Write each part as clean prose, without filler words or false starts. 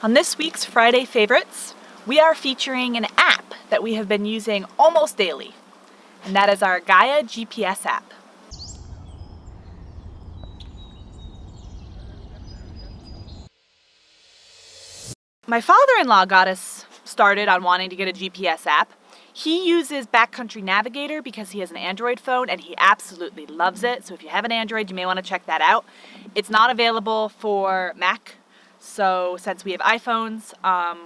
On this week's Friday Favorites, we are featuring an app that we have been using almost daily, and that is our Gaia GPS app. My father-in-law got us started on wanting to get a GPS app. He uses Backcountry Navigator because he has an Android phone and he absolutely loves it. So if you have an Android, you may want to check that out. It's not available for Mac. So since we have iPhones,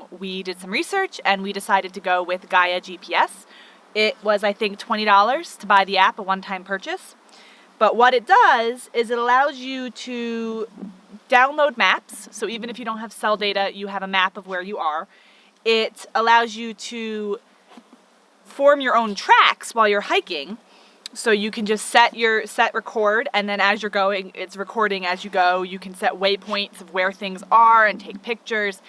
we did some research and we decided to go with Gaia GPS. It was, I think, $20 to buy the app, a one-time purchase. But what it does is it allows you to download maps. So even if you don't have cell data, you have a map of where you are. It allows you to form your own tracks while you're hiking. So you can just set record, and then as you're going, it's recording as you go. You can set waypoints of where things are and take pictures.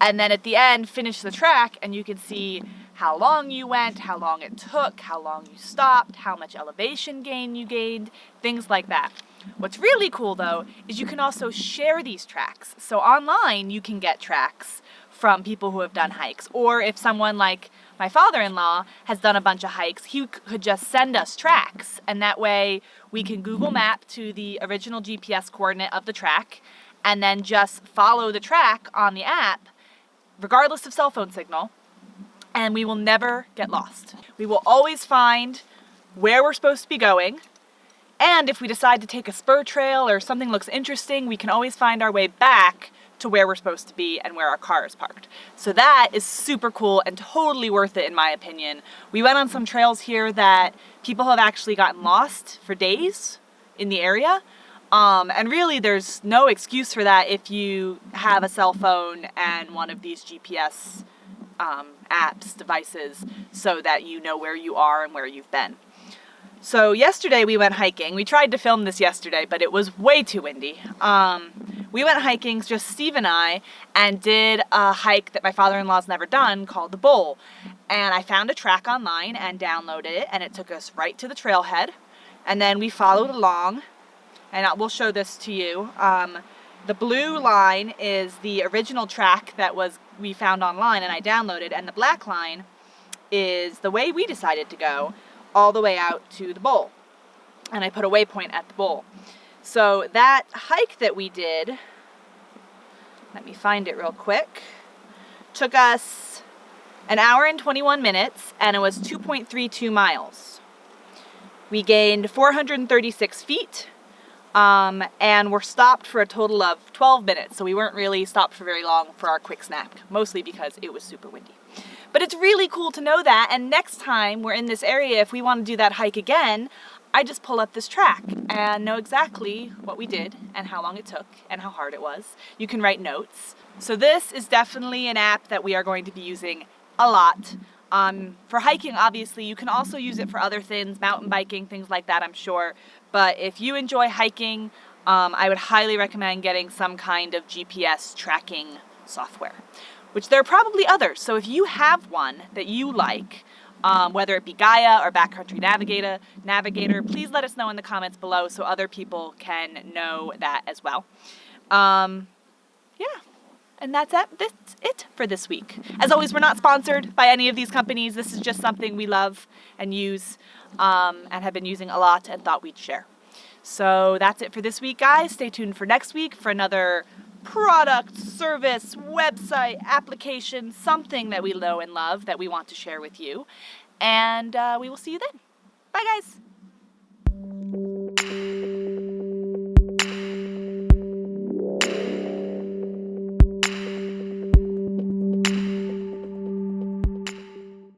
And then at the end, finish the track, and you can see how long you went, how long it took, how long you stopped, how much elevation gain you gained, things like that. What's really cool, though, is you can also share these tracks. So online, you can get tracks from people who have done hikes. Or if someone like my father-in-law has done a bunch of hikes, he could just send us tracks, and that way we can Google Map to the original GPS coordinate of the track and then just follow the track on the app regardless of cell phone signal, and we will never get lost. We will always find where we're supposed to be going, and if we decide to take a spur trail or something looks interesting, we can always find our way back to where we're supposed to be and where our car is parked. So that is super cool and totally worth it in my opinion. We went on some trails here that people have actually gotten lost for days in the area. And really there's no excuse for that if you have a cell phone and one of these GPS apps, devices, so that you know where you are and where you've been. So yesterday we went hiking. We tried to film this yesterday, but it was way too windy. We went hiking, just Steve and I, and did a hike that my father-in-law's never done called the Bowl. And I found a track online and downloaded it, and it took us right to the trailhead. And then we followed along, and we'll show this to you. The blue line is the original track that we found online and I downloaded, and the black line is the way we decided to go all the way out to the bowl. And I put a waypoint at the bowl. So that hike that we did, let me find it real quick, took us an hour and 21 minutes, and it was 2.32 miles. We gained 436 feet, and we're stopped for a total of 12 minutes. So we weren't really stopped for very long for our quick snack, mostly because it was super windy. But it's really cool to know that, and next time we're in this area, if we want to do that hike again, I just pull up this track and know exactly what we did and how long it took and how hard it was. You can write notes. So this is definitely an app that we are going to be using a lot. For hiking, obviously, you can also use it for other things, mountain biking, things like that, I'm sure. But if you enjoy hiking, I would highly recommend getting some kind of GPS tracking software, which there are probably others. So if you have one that you like, whether it be Gaia or Backcountry Navigator, please let us know in the comments below so other people can know that as well. Yeah, and that's it for this week. As always, we're not sponsored by any of these companies. This is just something we love and use and have been using a lot and thought we'd share. So that's it for this week, guys. Stay tuned for next week for another product, service, website, application, something that we know and love that we want to share with you. And we will see you then. Bye, guys.